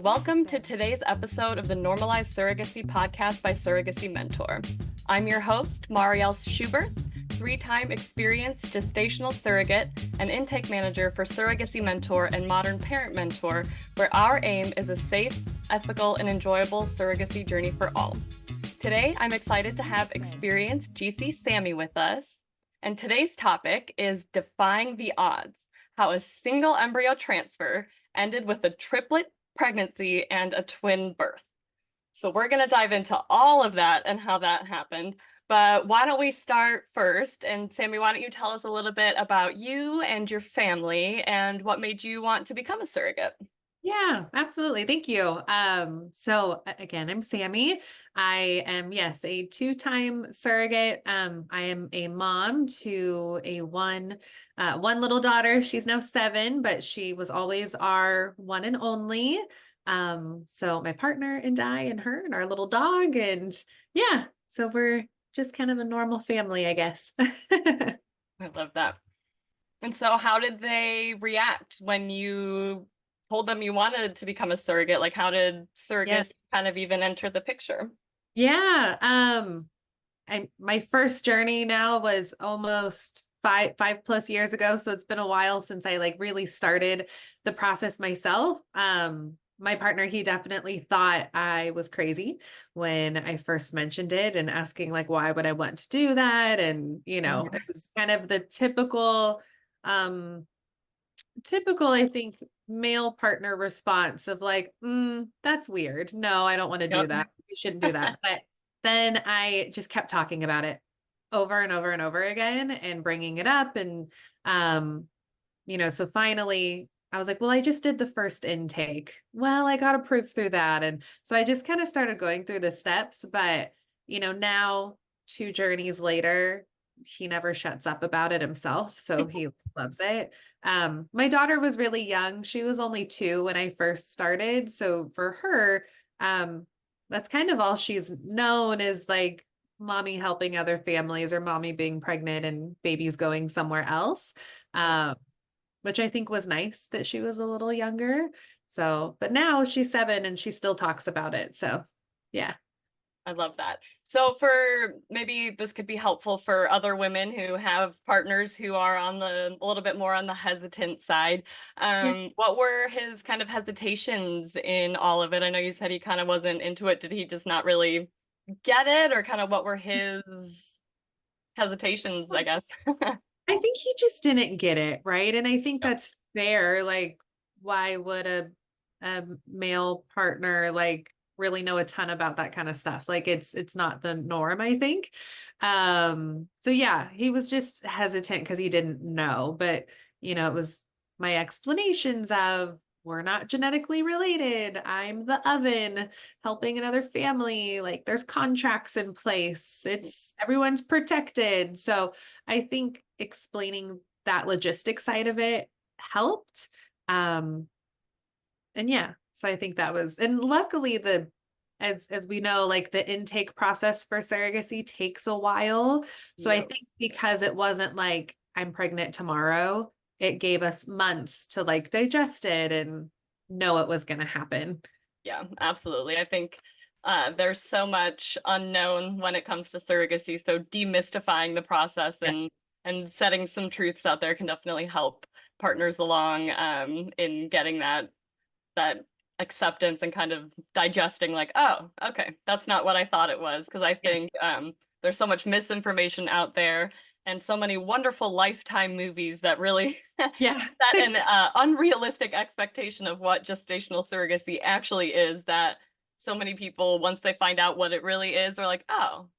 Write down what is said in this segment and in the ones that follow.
Welcome to today's episode of the Normalized Surrogacy podcast by Surrogacy Mentor. I'm your host, Marielle Schubert, three-time experienced gestational surrogate and intake manager for Surrogacy Mentor and Modern Parent Mentor, where our aim is a safe, ethical, and enjoyable surrogacy journey for all. Today, I'm excited to have experienced GC Sammi with us, and today's topic is Defying the Odds, how a single embryo transfer ended with a triplet pregnancy and a twin birth. So we're going to dive into all of that and how that happened. But why don't we start first? And Sammi, why don't you tell us a little bit about you and your family and what made you want to become a surrogate? Yeah, absolutely. Thank you. So again, I'm Sammi. I am, yes, a two-time surrogate. I am a mom to a one little daughter. She's now 7, but she was always our one and only. So my partner and I and her and our little dog, and yeah, so we're just kind of a normal family, I guess. I love that. And so how did they react when you told them you wanted to become a surrogate? Like, how did surrogacy kind of even enter the picture? Yeah. My first journey now was almost five plus years ago. So it's been a while since I really started the process myself. My partner, he definitely thought I was crazy when I first mentioned it and asking why would I want to do that? And, it was kind of the typical, I think, male partner response of that's weird. No, I don't want to do Yep. that. You shouldn't do that. But then I just kept talking about it over and over and over again and bringing it up. And, so finally I was like, well, I just did the first intake. Well, I got approved through that. And so I just kind of started going through the steps, but, now 2 journeys later, he never shuts up about it himself. So he loves it. My daughter was really young. She was only 2 when I first started. So for her, that's kind of all she's known is mommy helping other families or mommy being pregnant and babies going somewhere else. Which I think was nice that she was a little younger. So, but now she's 7 and she still talks about it. So yeah. I love that. So for maybe this could be helpful for other women who have partners who are a little bit more on the hesitant side. Yeah. What were his kind of hesitations in all of it? I know you said he kind of wasn't into it. Did he just not really get it, or kind of what were his hesitations, I guess? I think he just didn't get it, right? And I think Yep. that's fair. Why would a male partner really know a ton about that kind of stuff? It's not the norm, I think. So yeah, he was just hesitant because he didn't know. But it was my explanations of we're not genetically related. I'm the oven helping another family. There's contracts in place. It's everyone's protected. So I think explaining that logistic side of it helped. And yeah, so I think that was, and luckily as we know, the intake process for surrogacy takes a while. So I Yep. think because it wasn't I'm pregnant tomorrow, it gave us months to digest it and know it was going to happen. Yeah, absolutely. I think there's so much unknown when it comes to surrogacy, so demystifying the process Yeah. and setting some truths out there can definitely help partners along in getting that acceptance and kind of digesting oh, okay, that's not what I thought it was. Because I Yeah. think there's so much misinformation out there and so many wonderful Lifetime movies that really Yeah. set an unrealistic expectation of what gestational surrogacy actually is, that so many people, once they find out what it really is, are like, oh,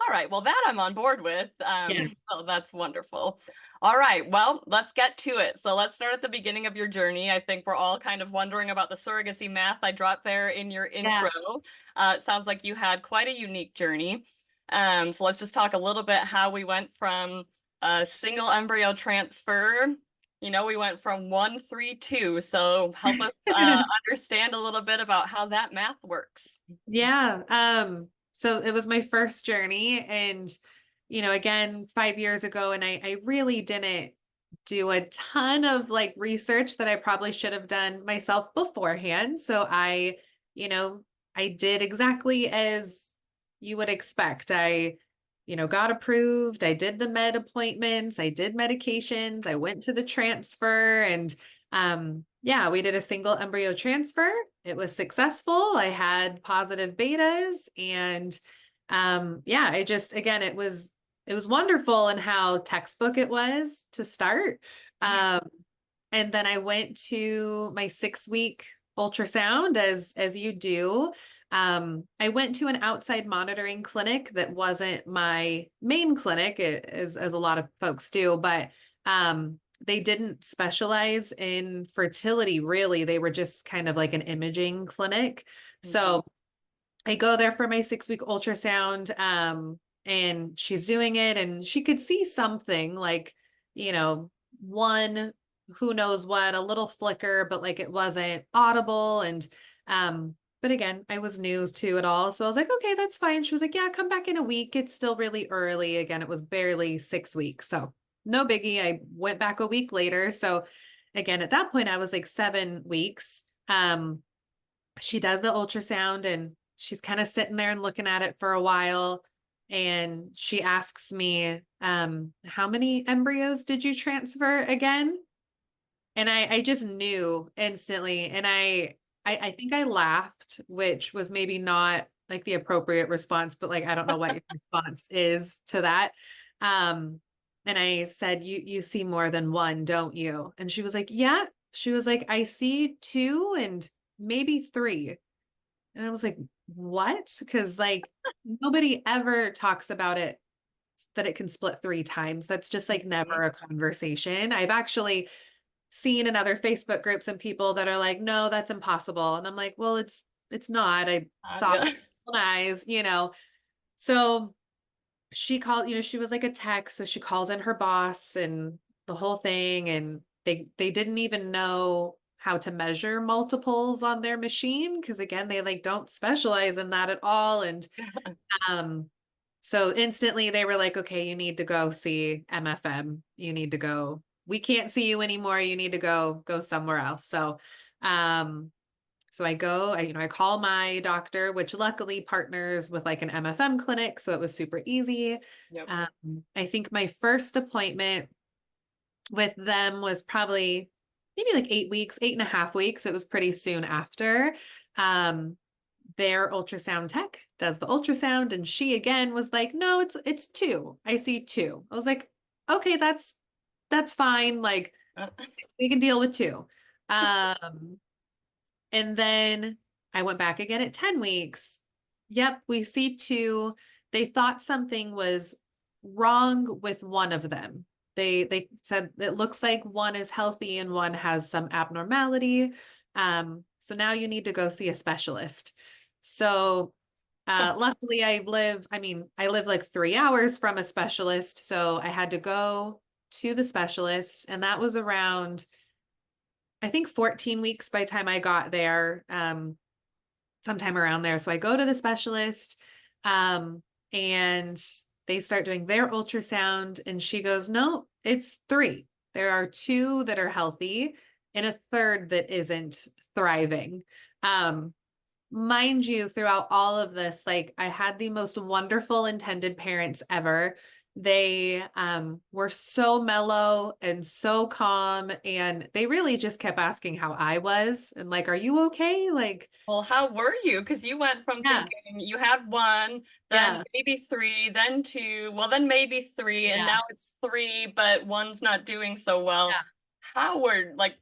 all right, well, that I'm on board with. Yeah. So that's wonderful. All right, well, let's get to it. So let's start at the beginning of your journey. I think we're all kind of wondering about the surrogacy math I dropped there in your Yeah. intro. It sounds like you had quite a unique journey. So let's just talk a little bit how we went from a single embryo transfer. We went from 132. So help us understand a little bit about how that math works. Yeah. So it was my first journey and, again, 5 years ago, and I really didn't do a ton of like research that I probably should have done myself beforehand. So you know, I did exactly as you would expect. Got approved. I did the med appointments. I did medications. I went to the transfer and, yeah, we did a single embryo transfer. It was successful. I had positive betas and, yeah, again, it was wonderful in how textbook it was to start. And then I went to my 6-week ultrasound as you do. I went to an outside monitoring clinic that wasn't my main clinic, as a lot of folks do, but they didn't specialize in fertility, really. They were just kind of like an imaging clinic. So I go there for my 6-week ultrasound, and she's doing it, and she could see something like, one, who knows what, a little flicker, but like it wasn't audible. And, but again, I was new to it all. So I was like, okay, that's fine. She was like, yeah, come back in a week. It's still really early. Again, it was barely 6 weeks. So no biggie. I went back a week later. So again, at that point, I was like 7 weeks. She does the ultrasound and she's kind of sitting there and looking at it for a while. And she asks me, how many embryos did you transfer again? And I just knew instantly. And I think I laughed, which was maybe not like the appropriate response, but like, I don't know what your response is to that. And I said, you see more than one, don't you? And she was like, yeah. She was like, I see 2 and maybe 3. And I was like, what? Because like nobody ever talks about it, that it can split 3 times. That's just like never a conversation. I've actually seen in other Facebook groups and people that are like, no, that's impossible. And I'm like, well, it's not. I saw it Yeah. with my own eyes. So she called, she was like a tech. So she calls in her boss and the whole thing. And they didn't even know how to measure multiples on their machine. Cause again, they like don't specialize in that at all. And, um, so instantly they were like, okay, you need to go see MFM. You need to go. We can't see you anymore. You need to go somewhere else. So, so I go, I call my doctor, which luckily partners with like an MFM clinic. So it was super easy. Yep. I think my first appointment with them was probably maybe like 8 weeks, 8.5 weeks. It was pretty soon after. Their ultrasound tech does the ultrasound, and she again was like, no, it's 2. I see 2. I was like, okay, that's fine. Like we can deal with 2. And then I went back again at 10 weeks. Yep, we see 2. They thought something was wrong with one of them. They said it looks like one is healthy and one has some abnormality. So now you need to go see a specialist. So luckily I live like 3 hours from a specialist. So I had to go to the specialist, and that was around, I think, 14 weeks by the time I got there, sometime around there. So I go to the specialist, and they start doing their ultrasound, and she goes, no, it's 3. There are 2 that are healthy and a third that isn't thriving. Mind you, throughout all of this, like I had the most wonderful intended parents ever. They were so mellow and so calm, and they really just kept asking how I was and like, are you okay? Like, Well, how were you? Because you went from yeah, thinking you had 1, then yeah, maybe 3, then 2, well, then maybe 3, and yeah, now it's 3, but 1's not doing so well. yeah, How were like,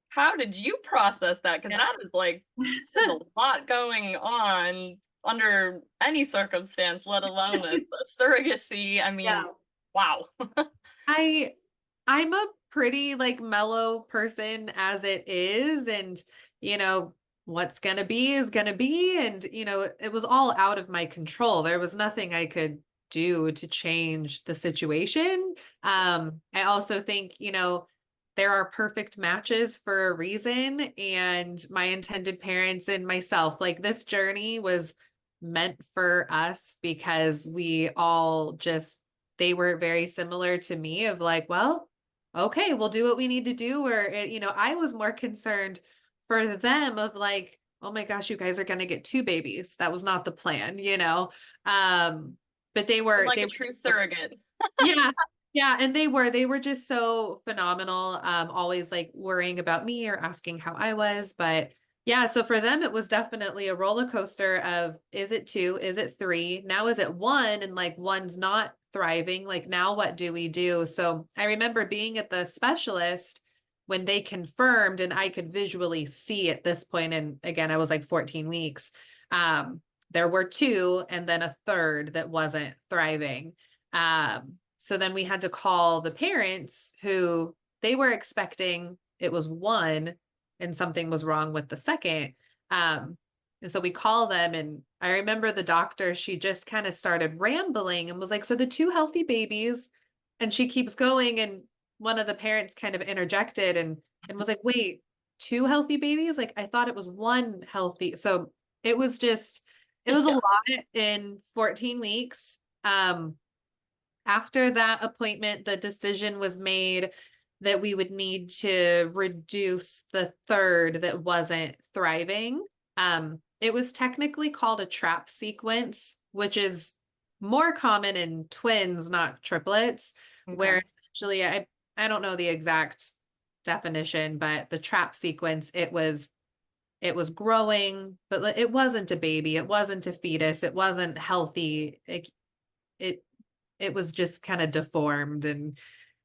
how did you process that? Because that is like, there's yeah. a lot going on under any circumstance, let alone a surrogacy. I Yeah. mean, wow. I I'm a pretty like mellow person as it is, and you know what's gonna be is gonna be, and it was all out of my control. There was nothing I could do to change the situation. I also think there are perfect matches for a reason, and my intended parents and myself, like this journey was meant for us because we all just they were very similar to me of like, well, okay, we'll do what we need to do. Or, I was more concerned for them of like, oh my gosh, you guys are going to get two babies. That was not the plan. But Like a true surrogate. yeah. Yeah. And they were just so phenomenal. Always like worrying about me or asking how I was. But yeah, so for them, it was definitely a roller coaster of, is it two? Is it three? Now is it one? And like one's not thriving. Like now what do we do? So I remember being at the specialist when they confirmed and I could visually see at this point. And again, I was like 14 weeks. There were two and then a third that wasn't thriving. So then we had to call the parents who they were expecting it was one and something was wrong with the second. And so we call them and I remember the doctor, she just kind of started rambling and was like, so the two healthy babies, and she keeps going. And one of the parents kind of interjected and was like, wait, two healthy babies? Like I thought it was one healthy. So it was just, it was a Yeah. lot in 14 weeks. After that appointment, the decision was made that we would need to reduce the third that wasn't thriving. It was technically called a trap sequence, which is more common in twins, not triplets, Okay. where essentially I don't know the exact definition, but the trap sequence, it was growing, but it wasn't a baby, it wasn't a fetus, it wasn't healthy. It it was just kind of deformed and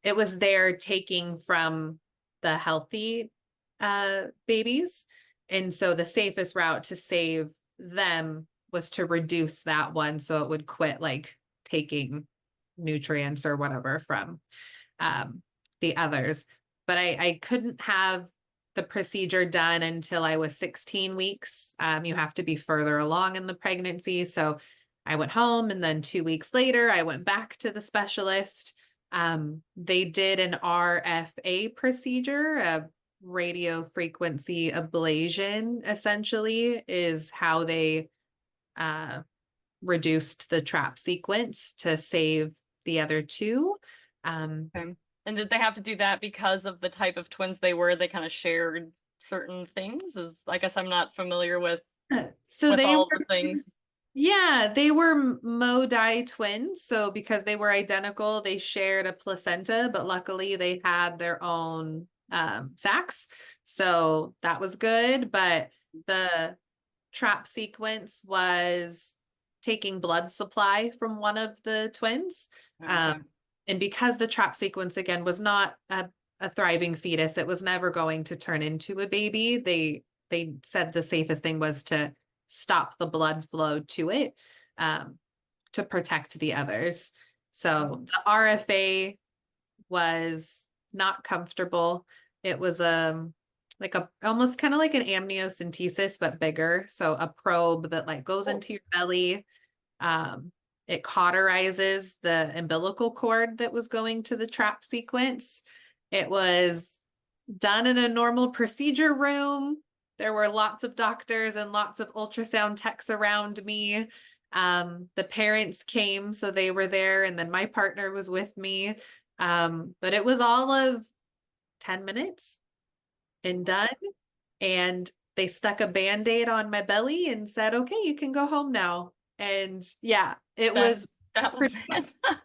it was there taking from the healthy babies. And so the safest route to save them was to reduce that one so it would quit like taking nutrients or whatever from the others. But I couldn't have the procedure done until I was 16 weeks. You have to be further along in the pregnancy. So I went home and then 2 weeks later, I went back to the specialist. They did an RFA procedure, a radio frequency ablation, essentially, is how they uh, reduced the trap sequence to save the other two. Okay. And did they have to do that because of the type of twins they were? They kind of shared certain things? I guess I'm not familiar So with they all were, the things. yeah, they were Modi twins. So because they were identical, they shared a placenta, but luckily they had their own sacs. So that was good. But the trap sequence was taking blood supply from one of the twins. Okay. And because the trap sequence again was not a thriving fetus, it was never going to turn into a baby. They said the safest thing was to stop the blood flow to it to protect the others. So the RFA was not comfortable. It was like a almost kind of like an amniocentesis but bigger. So a probe that like goes into your belly. Um, it cauterizes the umbilical cord that was going to the trap sequence. It was done in a normal procedure room. There were lots of doctors and lots of ultrasound techs around me. The parents came, so they were there, and then my partner was with me. But it was all of 10 minutes and done. And they stuck a band-aid on my belly and said, okay, you can go home now. And yeah, it That was that was pretty much, it.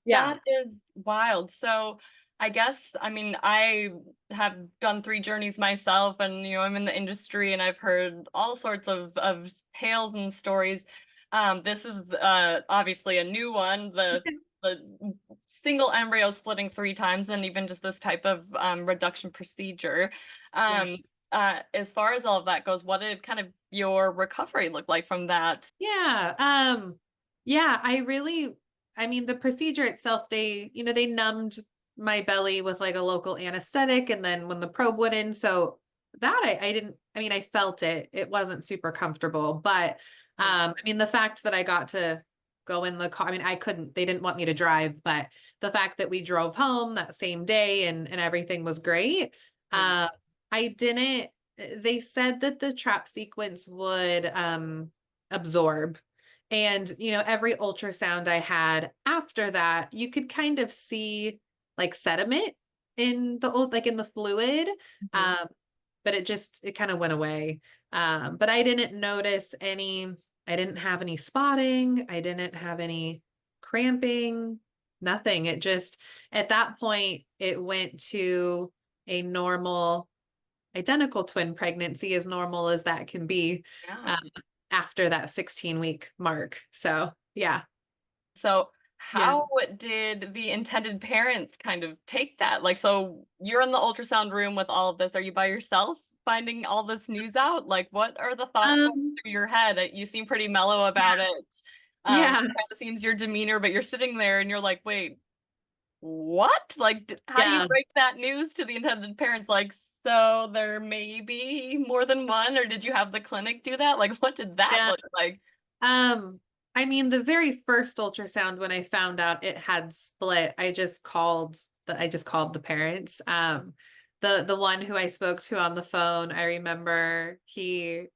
yeah. That is wild. So I guess, I mean, I have done three journeys myself and, I'm in the industry and I've heard all sorts of tales and stories. This is obviously a new one, the single embryo splitting three times and even just this type of reduction procedure. Yeah. As far as all of that goes, what did kind of your recovery look like from that? Yeah. Yeah, I mean, the procedure itself, they numbed my belly with like a local anesthetic. And then when the probe went in, so that I didn't, I mean, I felt it. It wasn't super comfortable, but I mean, the fact that I got to go in the car, I mean, they didn't want me to drive, but the fact that we drove home that same day and everything was great. I didn't, they said that the trap sequence would, absorb. And, every ultrasound I had after that, you could kind of see like sediment in the old, like in the fluid. Mhm. Um, but it kind of went away. But I didn't notice I didn't have any spotting. I didn't have any cramping, nothing. It just, at that point, it went to a normal, identical twin pregnancy, as normal as that can be, Yeah. um, after that 16-week mark. So, yeah. So Yeah. how did the intended parents kind of take that? Like, so you're in the ultrasound room with all of this. Are you by yourself finding all this news out? Like, what are the thoughts going Um, through your head? You seem pretty mellow about yeah. it. Kind Yeah. of seems your demeanor, but you're sitting there and you're like, wait, what? Like, how do you Yeah. break that news to the intended parents? Like, so there may be more than one, or did you have the clinic do that? Like, what did that Yeah. look like? Um, I mean, the very first ultrasound when I found out it had split, I just called the parents. The one who I spoke to on the phone, I remember he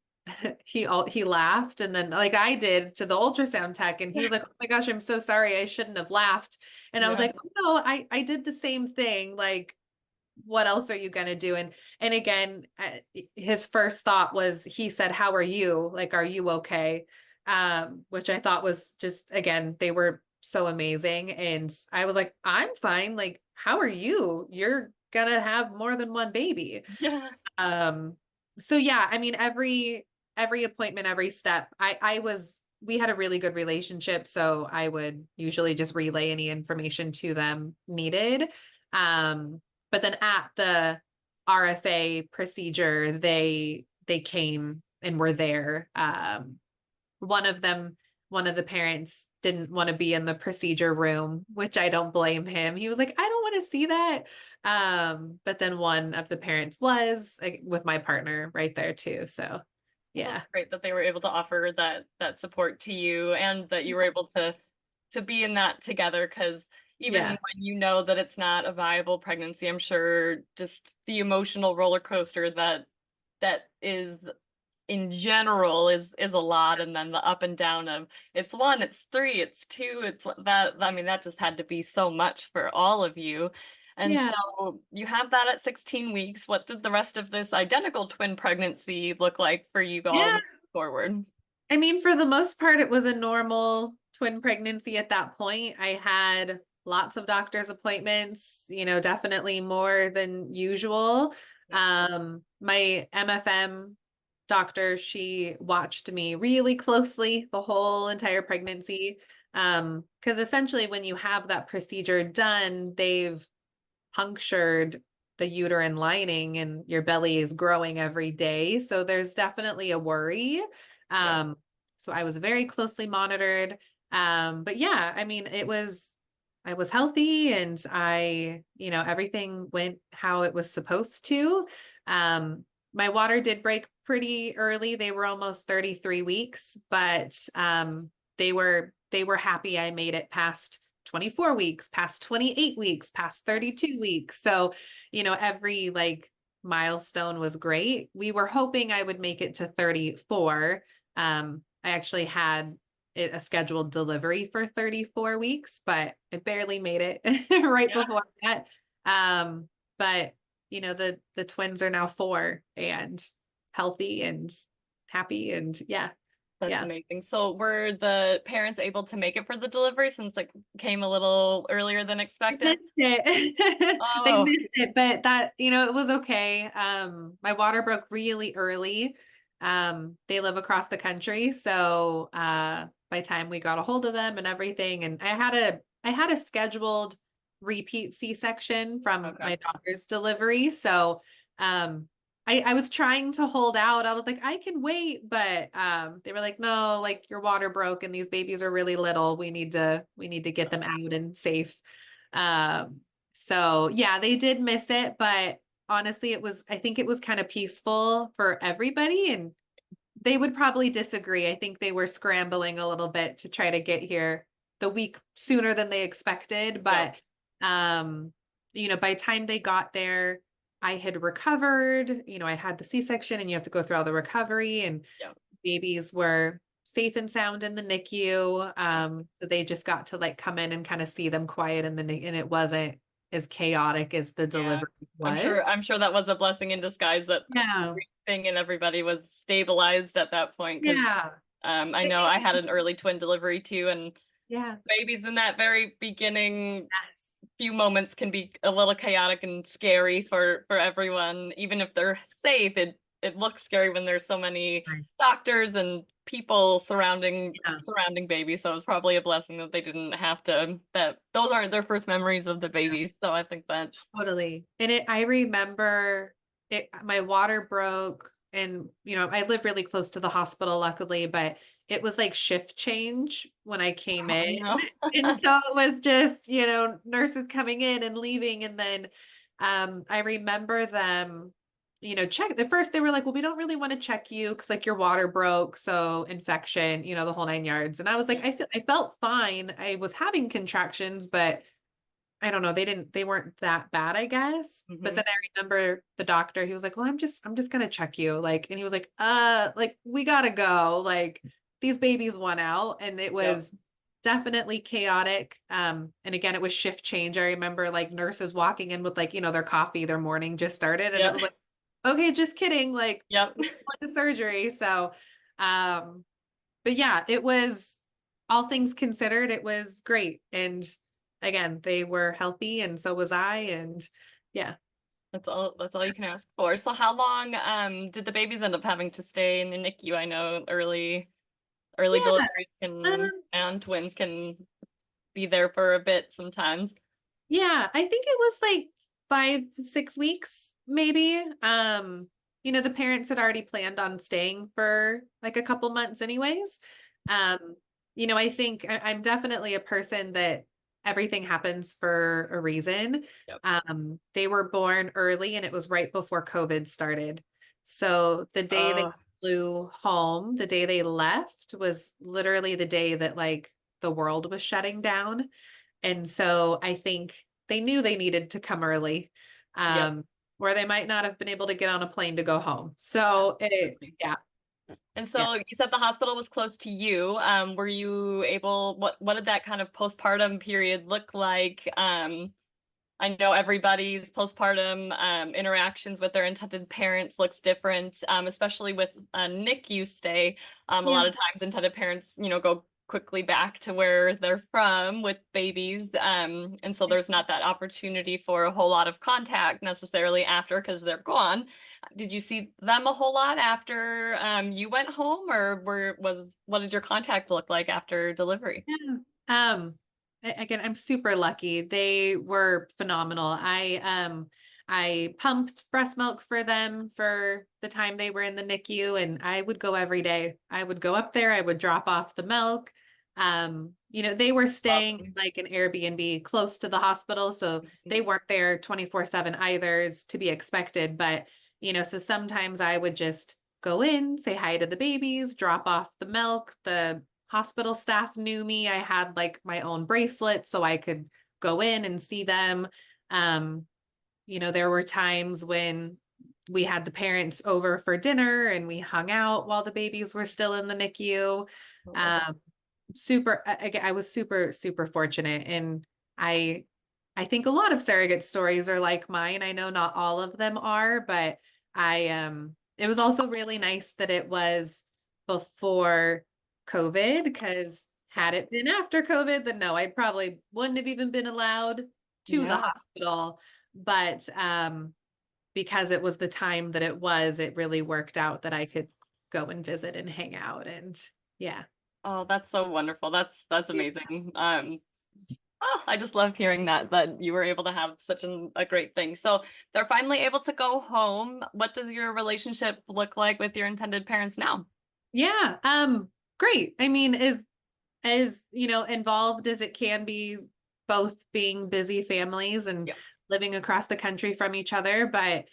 laughed, and then like I did to the ultrasound tech, and he was like, "Oh my gosh, I'm so sorry. I shouldn't have laughed." And I was Yeah. like, "Oh no, I did the same thing. Like, what else are you going to do?" And again, his first thought was, he said, "How are you? Like, are you okay?" Which I thought was just, again, they were so amazing. And I was like, "I'm fine. Like, how are you? You're gonna have more than one baby." Yeah. Um, so yeah, I mean, every appointment, every step, we had a really good relationship. So I would usually just relay any information to them needed. Um, but then at the RFA procedure, they came and were there. One of them, one of the parents didn't want to be in the procedure room, which I don't blame him. He was like, "I don't want to see that." But then one of the parents was, like, with my partner right there too. So Well, yeah. that's great that they were able to offer that support to you and that you were able to be in that together. Because even Yeah. when you know that it's not a viable pregnancy, I'm sure just the emotional roller coaster that is in general is a lot, and then the up and down of it's 1, it's 3, it's 2, that I mean, that just had to be so much for all of you. And Yeah. so you have that at 16 weeks. What did the rest of this identical twin pregnancy look like for you all Yeah. moving forward? I mean, for the most part, it was a normal twin pregnancy at that point. I had lots of doctor's appointments, definitely more than usual. Yeah. My MFM doctor, she watched me really closely the whole entire pregnancy. Because essentially when you have that procedure done, they've punctured the uterine lining and your belly is growing every day. So there's definitely a worry. Yeah. Um, so I was very closely monitored. But yeah, I mean, I was healthy, and everything went how it was supposed to. My water did break pretty early. They were almost 33 weeks, but they were happy I made it past 24 weeks, past 28 weeks, past 32 weeks. So, every like milestone was great. We were hoping I would make it to 34. I actually had a scheduled delivery for 34 weeks, but I barely made it right Yeah. before that. But the twins are now 4 and healthy and happy, and yeah, That's yeah. amazing. So were the parents able to make it for the delivery since it came a little earlier than They expected? missed it. They Oh, missed it, but that, it was okay. My water broke really early. They live across the country, so by the time we got a hold of them and everything, and I had a scheduled repeat C-section from okay. my daughter's delivery. So I was trying to hold out. I was like, I can wait, but they were like, "No, like, your water broke and these babies are really little. We need to get them out and safe." Um, so yeah, they did miss it, but honestly, I think it was kind of peaceful for everybody, and they would probably disagree. I think they were scrambling a little bit to try to get here the week sooner than they expected, Yep. but by the time they got there, I had recovered. I had the C-section, and you have to go through all the recovery, and Yep. babies were safe and sound in the NICU. So they just got to like come in and kind of see them quiet in the NICU, and it wasn't as chaotic as the Yeah. delivery I'm was. sure I'm sure that was a blessing in disguise that Yeah. everything and everybody was stabilized at that point, because Yeah. I It know made I me, had an early twin delivery too, and yeah. babies in that very beginning Yes. few moments can be a little chaotic and scary for everyone. Even if they're safe, it looks scary when there's so many Right. doctors and people Yeah. surrounding babies. So it's probably a blessing that they didn't have to, that those aren't their first memories of the babies. So I think that's Totally. And I remember it, my water broke and, I live really close to the hospital, luckily, but it was like shift change when I came oh in. no. And so it was just, nurses coming in and leaving. And then, I remember them, check at first they were like, well, we don't really want to check you because like your water broke. So infection, the whole 9 yards. And I was like, Yeah. I felt fine. I was having contractions, but I don't know, they weren't that bad, I guess. But Hmm. then I remember the doctor, he was like, well, I'm just gonna check you. Like, and he was like, we gotta go. Like, these babies won out. And it Yep. was definitely chaotic. And again, it was shift change. I remember like nurses walking in with like, their coffee, their morning just started. And it Yep. was like, okay, just kidding. Like, Yep. we went to surgery. So um, but yeah, it was all things considered, it was great. And again, they were healthy and so was I. And yeah. That's all you can ask for. So how long did the babies end up having to stay in the NICU? I know early Yeah. deliveries can Um, and twins can be there for a bit sometimes. yeah, I think it was like 5, 6 weeks, maybe. The parents had already planned on staying for like a couple months anyways. Um, I think I'm definitely a person that everything happens for a reason. Yep. They were born early and it was right before COVID started. So the day they Oh, flew home, the day they left was literally the day that like the world was shutting down. And so I think they knew they needed to come early, yep. um, or they might not have been able to get on a plane to go home. So Absolutely. yeah, And yeah, so you said the hospital was close to you. Were you able, what did that kind of postpartum period look like? I know everybody's postpartum interactions with their intended parents looks different, especially with a NICU stay. A yeah, lot of times intended parents, go quickly back to where they're from with babies. And so there's not that opportunity for a whole lot of contact necessarily after because they're gone. Did you see them a whole lot after you went home, or what did your contact look like after delivery? yeah. Again, I'm super lucky. They were phenomenal. I pumped breast milk for them for the time they were in the NICU, and I would go every day. I would go up there, I would drop off the milk. They were staying in Awesome. like an Airbnb close to the hospital, so they weren't there 24/7 either, is to be expected. But, so sometimes I would just go in, say hi to the babies, drop off the milk. The hospital staff knew me. I had like my own bracelet so I could go in and see them. Um, there were times when we had the parents over for dinner and we hung out while the babies were still in the NICU. Well, that's Um, I was super, super fortunate. And I think a lot of surrogate stories are like mine. I know not all of them are, but it was also really nice that it was before COVID, because yeah. had it been after COVID, then no, I probably wouldn't have even been allowed to the Yeah. hospital. But because it was the time that it was, it really worked out that I could go and visit and hang out. And yeah. Oh, that's so wonderful. That's amazing. Oh, I just love hearing that you were able to have such a great thing. So they're finally able to go home. What does your relationship look like with your intended parents now? Yeah. Great. I mean, as involved as it can be, both being busy families and Yeah. living across the country from each other. But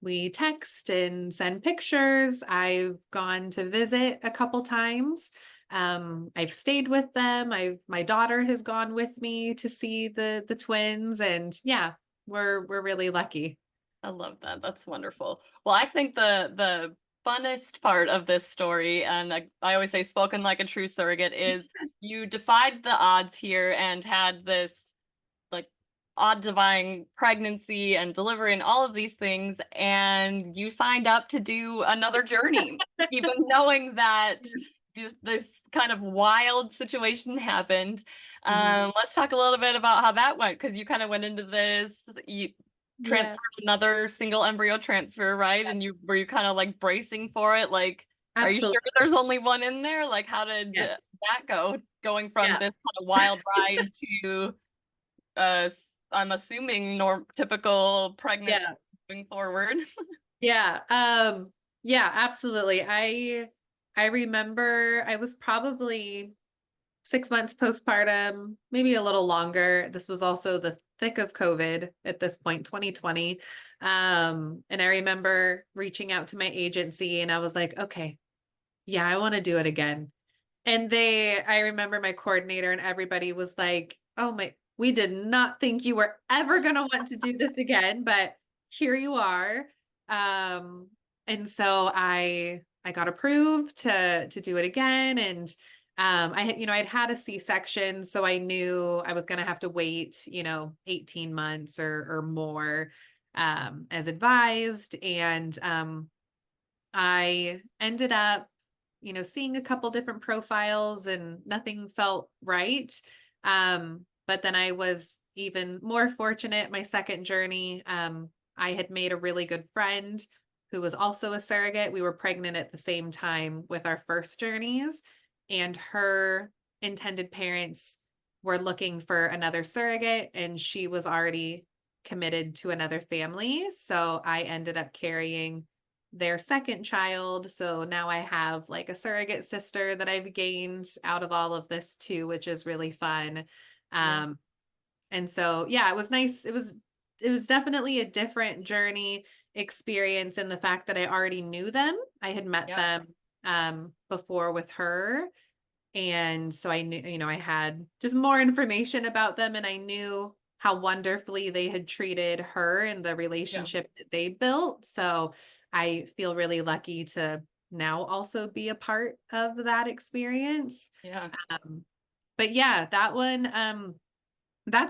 we text and send pictures. I've gone to visit a couple times. I've stayed with them. My daughter has gone with me to see the twins. And yeah, we're really lucky. I love that. That's wonderful. Well, I think the funnest part of this story, and I always say spoken like a true surrogate, is you defied the odds here and had this like odd divine pregnancy and delivery and all of these things, and you signed up to do another journey, even knowing that this kind of wild situation happened. Mhm. Let's talk a little bit about how that went, because you kind of went into this, you Yeah. transferred another single embryo transfer, right? And you kind of like bracing for it, like, are you sure Absolutely. there's only one in there? Like, how did Yes. that go? Going from Yeah. this kind of wild ride to I'm assuming typical pregnancy Yeah. moving forward. Yeah. Yeah, absolutely. I remember I was probably 6 months postpartum, maybe a little longer. This was also the thick of COVID at this point, 2020. And I remember reaching out to my agency and I was like, okay, yeah, I want to do it again. And I remember my coordinator and everybody was like, oh my, we did not think you were ever going to want to do this again, but here you are. Um, and so I got approved to do it again. And I had, I'd had a C-section, so I knew I was going to have to wait, 18 months or more, as advised. And I ended up, seeing a couple different profiles and nothing felt right. But then I was even more fortunate my second journey. I had made a really good friend who was also a surrogate. We were pregnant at the same time with our first journeys, and her intended parents were looking for another surrogate, and she was already committed to another family. So I ended up carrying their second child. So now I have like a surrogate sister that I've gained out of all of this too, which is really fun. Yeah. Um, and so yeah, it was nice. It was definitely a different journey experience in the fact that I already knew them. I had met Yeah. them before with her. And so I knew, I had just more information about them, and I knew how wonderfully they had treated her and the Yeah. relationship that they built. So I feel really lucky to now also be a part of that experience. Yeah. Um, but yeah, that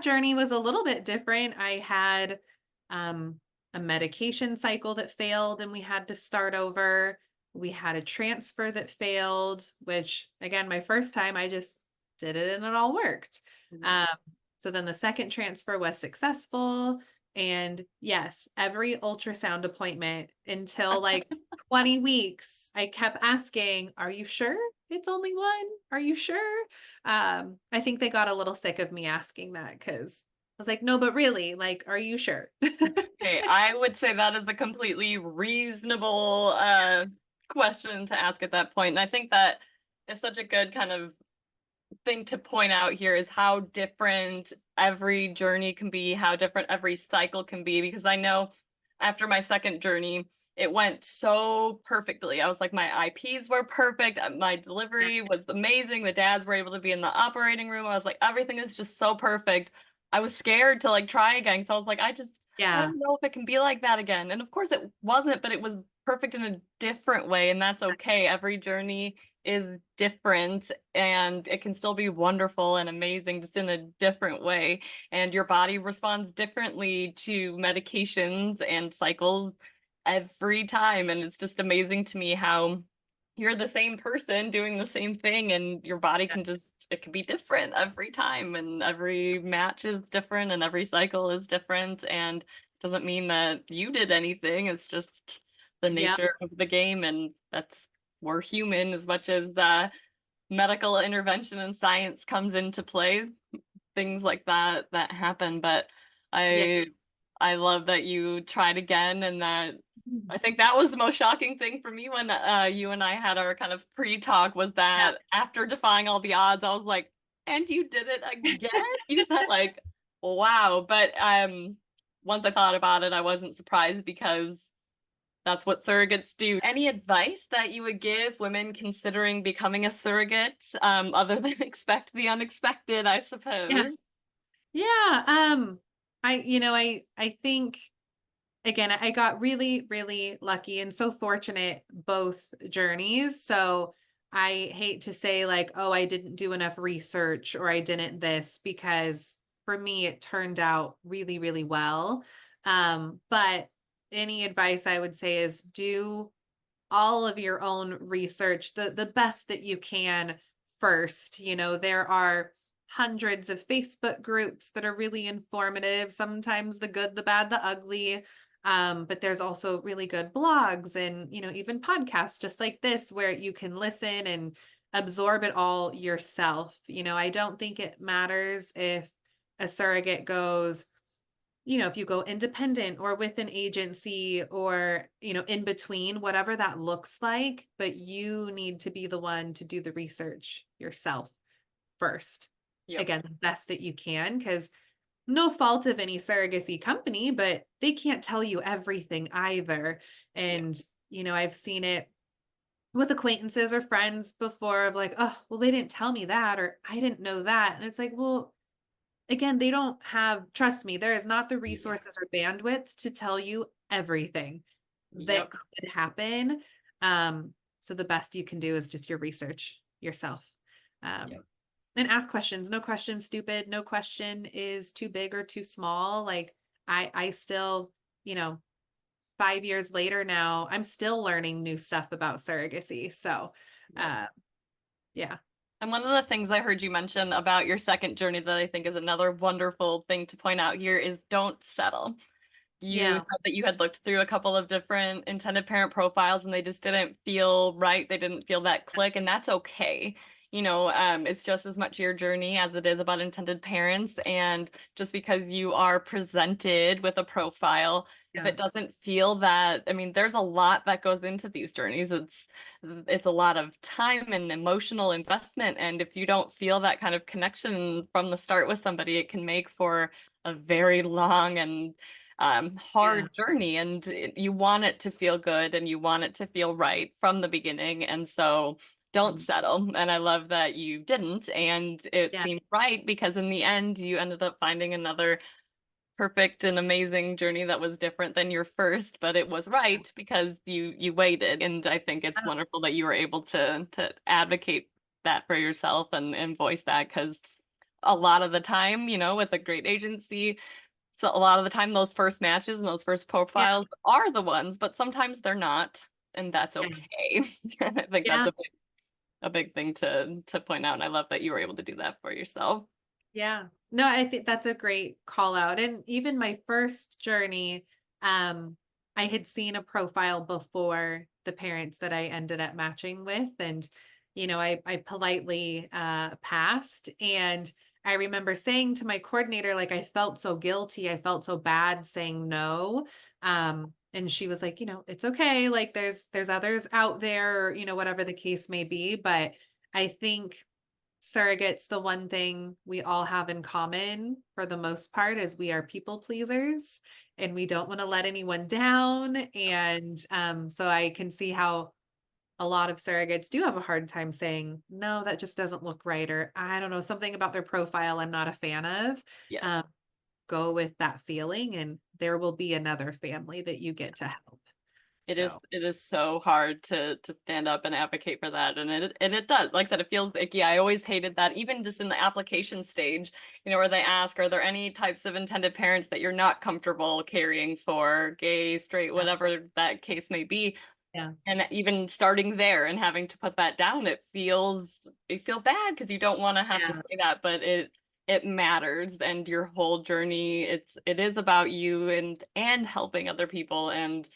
journey was a little bit different. I had um, a medication cycle that failed and we had to start over. We had a transfer that failed, which again, my first time I just did it and it all worked. Yeah. Um, so then the second transfer was successful. And yes, every ultrasound appointment until like 20 weeks, I kept asking, are you sure it's only one? Are you sure? I think they got a little sick of me asking that because I was like, no, but really, like, are you sure? Okay, I would say that is a completely reasonable question to ask at that point. And I think that is such a good kind of thing to point out here, is how different every journey can be, how different every cycle can be. Because I know after my second journey, it went so perfectly. I was like, my IPs were perfect. My delivery was amazing. The dads were able to be in the operating room. I was like, everything is just so perfect. I was scared to like try again. So I was like, I Yeah. don't know if it can be like that again. And of course it wasn't, but it was perfect in a different way. And that's okay. Every journey is different, and it can still be wonderful and amazing just in a different way. And your body responds differently to medications and cycles every time. And it's just amazing to me how you're the same person doing the same thing, and your body Yeah. can just, it can be different every time, and every match is different, and every cycle is different. And doesn't mean that you did anything. It's just the Yep. nature of the game. And that's, we're human as much as medical intervention and science comes into play. Things like that happen. But Yeah. I I love that you tried again, and that I think that was the most shocking thing for me when you and I had our kind of pre-talk, was Yeah. that after defying all the odds, I was like, and you did it again? You said like, wow. But once I thought about it, I wasn't surprised, because that's what surrogates do. Any advice that you would give women considering becoming a surrogate, other than expect the unexpected, I Yeah. suppose? Yeah. I think again, I got really, really lucky and so fortunate both journeys. So I hate to say like, oh, I didn't do enough research or I didn't this, because for me, it turned out really, really well. But any advice I would say is do all of your own research, the best that you can first. There are hundreds of Facebook groups that are really informative, sometimes the good, the bad, the ugly. But there's also really good blogs and, even podcasts just like this where you can listen and absorb it all yourself. I don't think it matters if a surrogate goes, if you go independent or with an agency or, in between, whatever that looks like, but you need to be the one to do the research yourself first. Yep. Again, the best that you can, because no fault of any surrogacy company, but they can't tell you everything either. Yeah. And, I've seen it with acquaintances or friends before of like, oh, well, they didn't tell me that, or I didn't know that. And it's like, well, again, they don't have, trust me, there is not the Yeah. resources or bandwidth to tell you everything that Yep. could happen. So the best you can do is just your research yourself. Um, Yep. and ask questions. No question stupid. No question is too big or too small. Like I still, 5 years later now, I'm still learning new stuff about surrogacy. So, Yep. yeah. And one of the things I heard you mention about your second journey that I think is another wonderful thing to point out here is don't settle. You Yeah. said that you had looked through a couple of different intended parent profiles and they just didn't feel right. They didn't feel that click, and that's okay. It's just as much your journey as it is about intended parents. And just because you are presented with a profile, if Yeah. it doesn't feel that, I mean, there's a lot that goes into these journeys. It's a lot of time and emotional investment. And if you don't feel that kind of connection from the start with somebody, it can make for a very long and Yeah. hard journey, and you want it to feel good and you want it to feel right from the beginning. And so don't Mhm. settle. And I love that you didn't. And it Yeah. seemed right because in the end, you ended up finding another perfect and amazing journey that was different than your first, but it was right because you waited. And I think it's Yeah. wonderful that you were able to advocate that for yourself and voice that, because a lot of the time, with a great agency, so a lot of the time those first matches and those first Yeah. profiles are the ones, but sometimes they're not, and that's Yeah. okay. And I think that's Yeah. a big thing to point out. And I love that you were able to do that for yourself. Yeah. No, I think that's a great call out. And even my first journey, um, I had seen a profile before the parents that I ended up matching with. And, I politely passed. And I remember saying to my coordinator, like, I felt so guilty. I felt so bad saying no. And she was like, it's okay. Like there's others out there, or, whatever the case may be. But I think surrogates, the one thing we all have in common for the most part is we are people pleasers and we don't want to let anyone down. And so I can see how a lot of surrogates do have a hard time saying, no, that just doesn't look right. Or I don't know, something about their profile I'm not a fan of. Yes. Um, Go with that feeling, and there will be another family that you get to help. So, It is so hard to stand up and advocate for that. And it does. Like I said, it feels icky. I always hated that, even just in the application stage, where they ask, are there any types of intended parents that you're not comfortable carrying for, gay, straight, yeah. whatever that case may be. Yeah. And even starting there and having to put that down, you feel bad because you don't want to have to Yeah. say that, but it matters, and your whole journey, it is about you and helping other people, and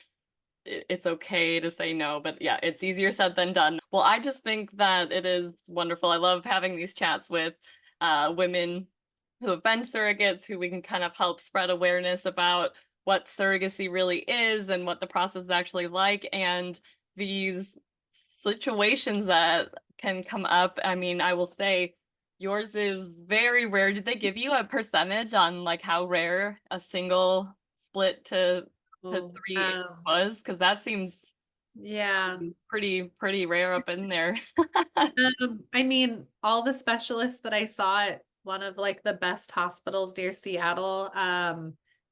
it's okay to say no, but yeah, it's easier said than done. Well, I just think that it is wonderful. I love having these chats with women who have been surrogates, who we can kind of help spread awareness about what surrogacy really is and what the process is actually like, and these situations that can come up. I mean, I will say yours is very rare. Did they give you a percentage on like how rare a single split to Well, three was? Because that seems yeah. pretty rare up in there. I mean, all the specialists that I saw at one of like the best hospitals near Seattle,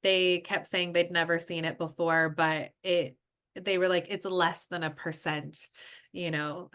they kept saying they'd never seen it before, but they were like, it's less than a percent, you know.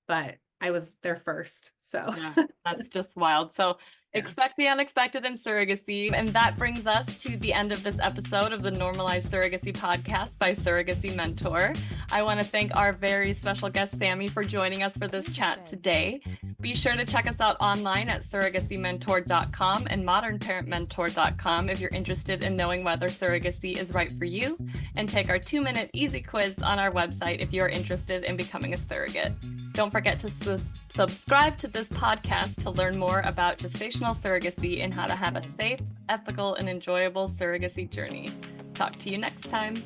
But I was there first. So Yeah, that's just wild. So Expect the unexpected in surrogacy. And that brings us to the end of this episode of the Normalized Surrogacy podcast by Surrogacy Mentor. I want to thank our very special guest, Sammi, for joining us for this chat today. Be sure to check us out online at surrogacymentor.com and modernparentmentor.com if you're interested in knowing whether surrogacy is right for you, and take our 2-minute easy quiz on our website if you're interested in becoming a surrogate. Don't forget to subscribe to this podcast to learn more about gestational surrogacy and how to have a safe, ethical, and enjoyable surrogacy journey. Talk to you next time.